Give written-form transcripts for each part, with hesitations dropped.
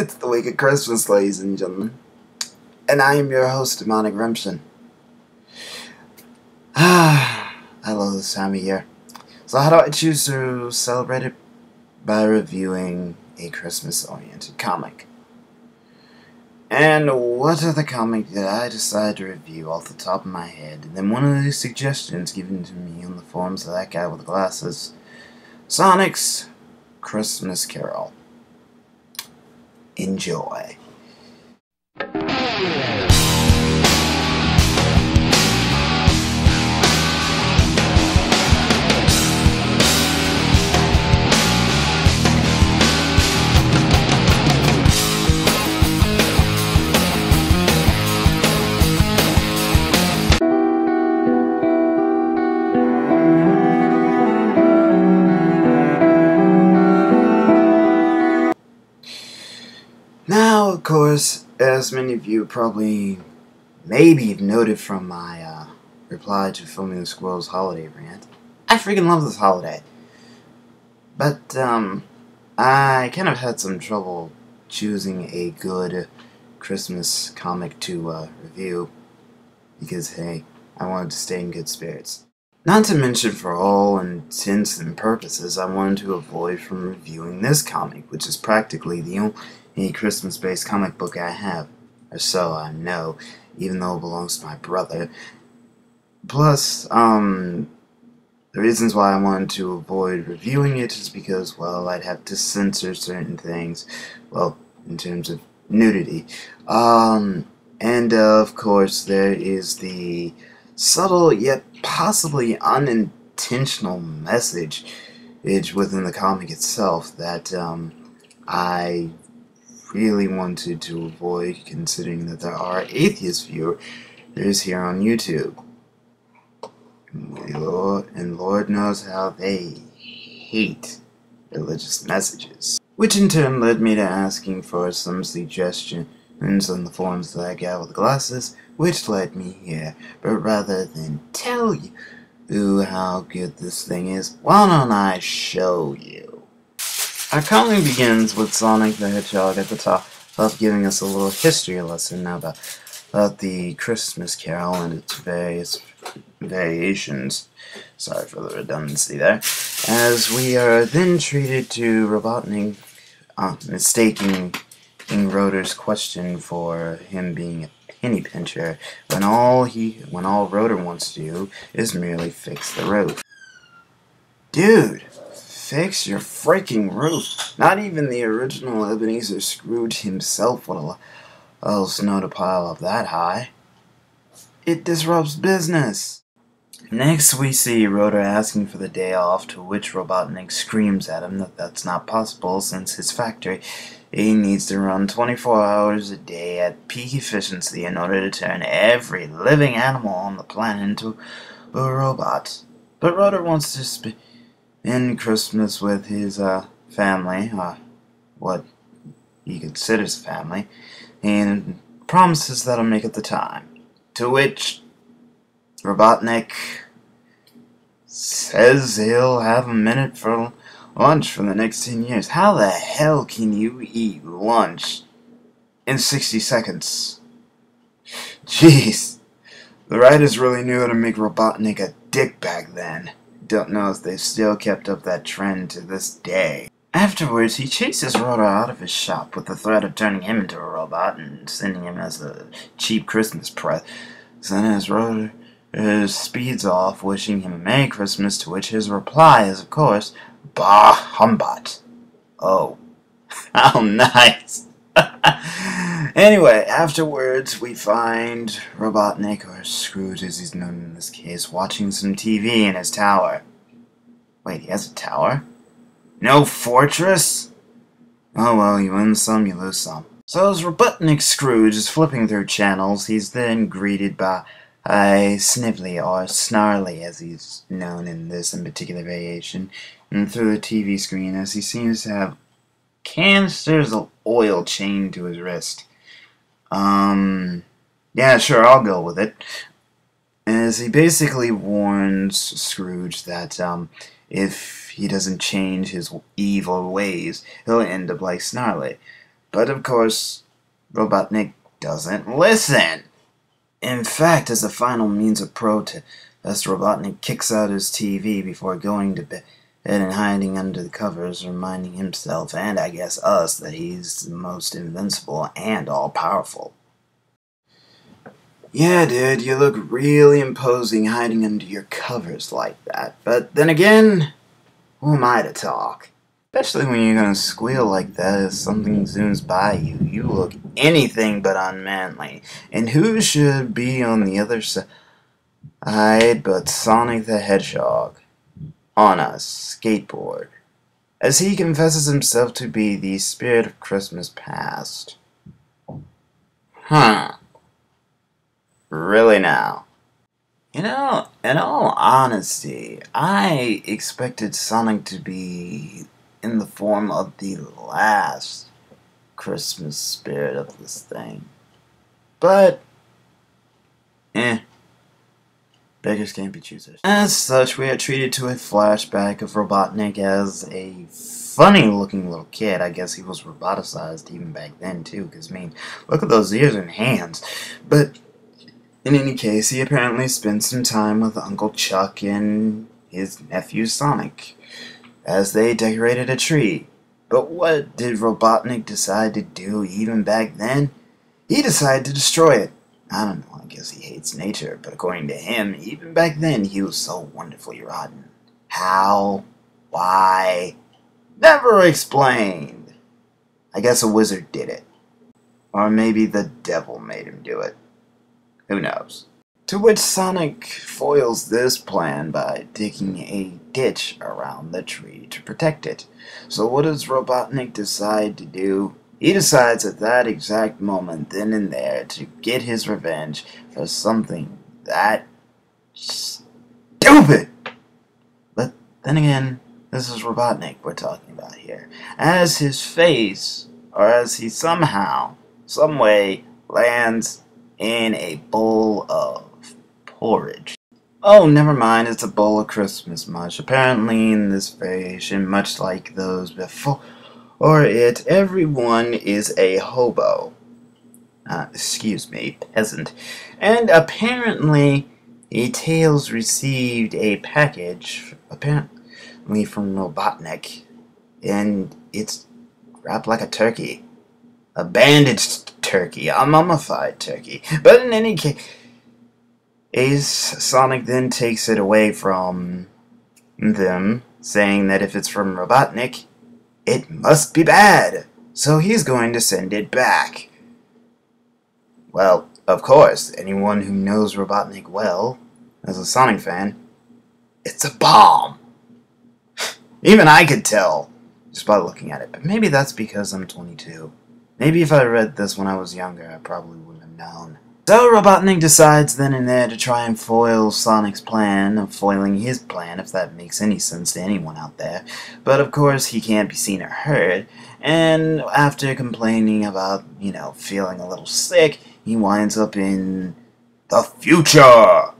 It's the week of Christmas, ladies and gentlemen. And I am your host, Demonic Remsen. I love this time of year. So how do I choose to celebrate it? By reviewing a Christmas-oriented comic. And what other comic did I decide to review off the top of my head than one of the suggestions given to me on the forums of that guy with the glasses? Sonic's Christmas Carol. Enjoy. Now, of course, as many of you probably maybe noted from my reply to Filming the Squirrels holiday rant, I freaking love this holiday. But, I kind of had some trouble choosing a good Christmas comic to review because, hey, I wanted to stay in good spirits. Not to mention, for all intents and purposes, I wanted to avoid from reviewing this comic, which is practically the only Christmas-based comic book I have, or so I know, even though it belongs to my brother. Plus, the reasons why I wanted to avoid reviewing it is because, well, I'd have to censor certain things, well, in terms of nudity. And of course, there is the subtle yet possibly unintentional message within the comic itself that I really wanted to avoid, considering that there are atheist viewers here on YouTube. And Lord knows how they hate religious messages. Which in turn led me to asking for some suggestions on the forums that I got with the glasses, which led me here. But rather than tell you how good this thing is, why don't I show you? Our comic begins with Sonic the Hedgehog at the top of giving us a little history lesson about the Christmas Carol and its various variations. Sorry for the redundancy there. As we are then treated to Robotnik mistaking King Rotor's question for him being a penny pincher, when all Rotor wants to do is merely fix the roof. Dude! Fix your freaking roof. Not even the original Ebenezer Scrooge himself would allow snow to pile up that high. It disrupts business. Next we see Rotor asking for the day off, to which Robotnik screams at him that that's not possible since his factory needs to run 24 hours a day at peak efficiency in order to turn every living animal on the planet into a robot. But Rotor wants to spend Christmas with his family, what he considers family, and promises that'll make it the time. To which Robotnik says he'll have a minute for lunch for the next 10 years. How the hell can you eat lunch in 60 seconds? Jeez, the writers really knew how to make Robotnik a dick back then. Don't know if they've still kept up that trend to this day. Afterwards, he chases Rotor out of his shop with the threat of turning him into a robot and sending him as a cheap Christmas present. Then as Rotor speeds off, wishing him a Merry Christmas, to which his reply is, of course, Bah Humbot. Oh. How nice. Anyway, afterwards we find Robotnik, or Scrooge as he's known in this case, watching some TV in his tower. Wait, he has a tower? No fortress? Oh well, you win some, you lose some. So as Robotnik Scrooge is flipping through channels, he's then greeted by Snively, or Snarly as he's known in this in particular variation, and through the TV screen as he seems to have canisters of oil chained to his wrist. Yeah, sure, I'll go with it. As he basically warns Scrooge that, if he doesn't change his evil ways, he'll end up like Snarly. But of course, Robotnik doesn't listen. In fact, as a final means of protest, Robotnik kicks out his TV before going to bed and hiding under the covers, reminding himself, and I guess us, that he's the most invincible and all-powerful. Yeah, dude, you look really imposing hiding under your covers like that. But then again, who am I to talk? Especially when you're gonna squeal like that as something zooms by you. You look anything but unmanly. And who should be on the other side but Sonic the Hedgehog on a skateboard, as he confesses himself to be the spirit of Christmas past. Huh. Really now? You know, in all honesty, I expected Sonic to be in the form of the last Christmas spirit of this thing. But, beggars can't be choosers. As such, we are treated to a flashback of Robotnik as a funny-looking little kid. I guess he was roboticized even back then, too, because, I mean, look at those ears and hands. But in any case, he apparently spent some time with Uncle Chuck and his nephew Sonic as they decorated a tree. But what did Robotnik decide to do even back then? He decided to destroy it. I don't know, I guess he hates nature, but according to him, even back then, he was so wonderfully rotten. How? Why? Never explained. I guess a wizard did it. Or maybe the devil made him do it. Who knows? To which Sonic foils this plan by digging a ditch around the tree to protect it. So what does Robotnik decide to do? He decides at that exact moment, then and there, to get his revenge for something that stupid! But then again, this is Robotnik we're talking about here. As his face, or as he somehow, someway, lands in a bowl of porridge. Oh, never mind, it's a bowl of Christmas mush. Apparently in this variation, much like those before it, everyone is a hobo. Excuse me, peasant. And apparently, Tails received a package, apparently from Robotnik, and it's wrapped like a turkey. A bandaged turkey, a mummified turkey. But in any case, Sonic then takes it away from them, saying that if it's from Robotnik, it must be bad, so he's going to send it back. Well, of course, anyone who knows Robotnik well, as a Sonic fan, it's a bomb. Even I could tell, just by looking at it, but maybe that's because I'm 22. Maybe if I read this when I was younger, I probably wouldn't have known. So Robotnik decides then and there to try and foil Sonic's plan of foiling his plan, if that makes any sense to anyone out there. But of course, he can't be seen or heard, and after complaining about, feeling a little sick, he winds up in the future,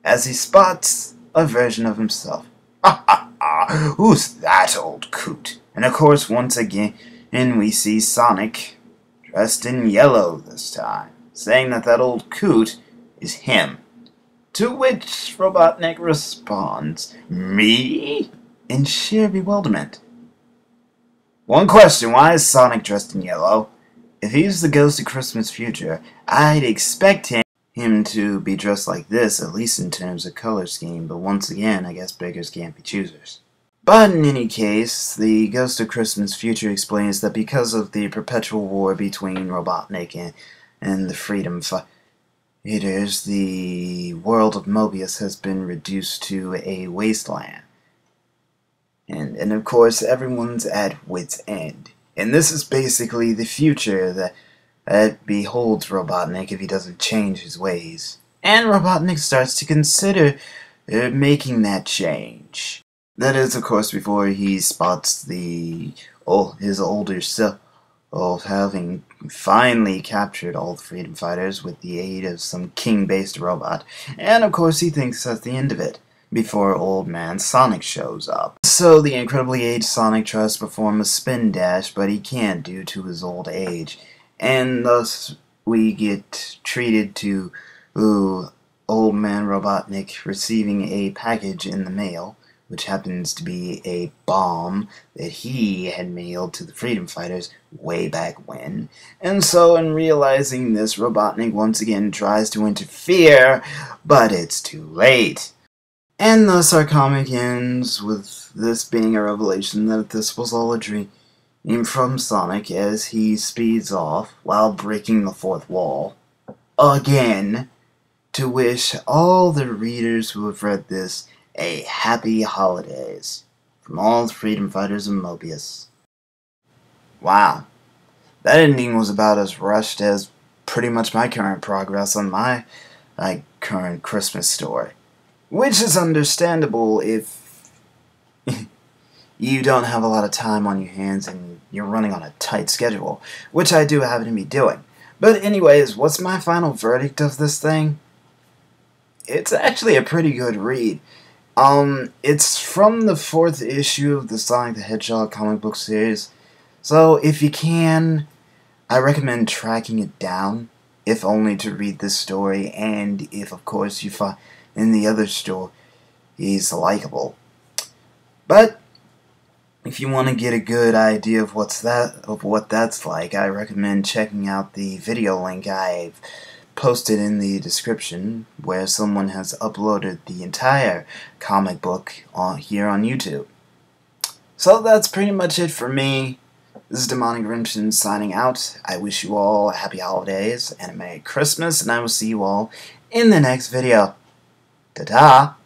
as he spots a version of himself. Ha ha ha! Who's that old coot? And of course, once again, we see Sonic, dressed in yellow this time, saying that old coot is him. To which Robotnik responds, "Me?" in sheer bewilderment. One question, why is Sonic dressed in yellow? If he's the ghost of Christmas future, I'd expect him to be dressed like this, at least in terms of color scheme, but once again, I guess beggars can't be choosers. But in any case, the Ghost of Christmas Future explains that because of the perpetual war between Robotnik and the Freedom Fighters, the world of Mobius has been reduced to a wasteland. And of course, everyone's at wit's end. And this is basically the future that beholds Robotnik if he doesn't change his ways. And Robotnik starts to consider making that change. That is, of course, before he spots his older self having finally captured all the freedom fighters with the aid of some king-based robot. And, of course, he thinks that's the end of it, before old man Sonic shows up. so the incredibly aged Sonic tries to perform a spin dash, but he can't due to his old age. And thus we get treated to Old Man Robotnik receiving a package in the mail, which happens to be a bomb that he had mailed to the Freedom Fighters way back when. And so in realizing this, Robotnik once again tries to interfere, but it's too late. And thus our comic ends with this being a revelation that this was all a dream from Sonic as he speeds off while breaking the fourth wall again, to wish all the readers who have read this a happy holidays from all the Freedom Fighters and Mobius. Wow, that ending was about as rushed as pretty much my current progress on my current Christmas story, which is understandable if you don't have a lot of time on your hands and you're running on a tight schedule, which I do happen to be doing. But anyways, what's my final verdict of this thing? It's actually a pretty good read. It's from the 4th issue of the Sonic the Hedgehog comic book series, so if you can, I recommend tracking it down, if only to read this story, and if, of course, you find in the other story he's likable. But if you want to get a good idea of what that's like, I recommend checking out the video link I've posted in the description, where someone has uploaded the entire comic book here on YouTube. So that's pretty much it for me. This is Demonic Grimson signing out. I wish you all happy holidays and a Merry Christmas, and I will see you all in the next video. Ta-ta!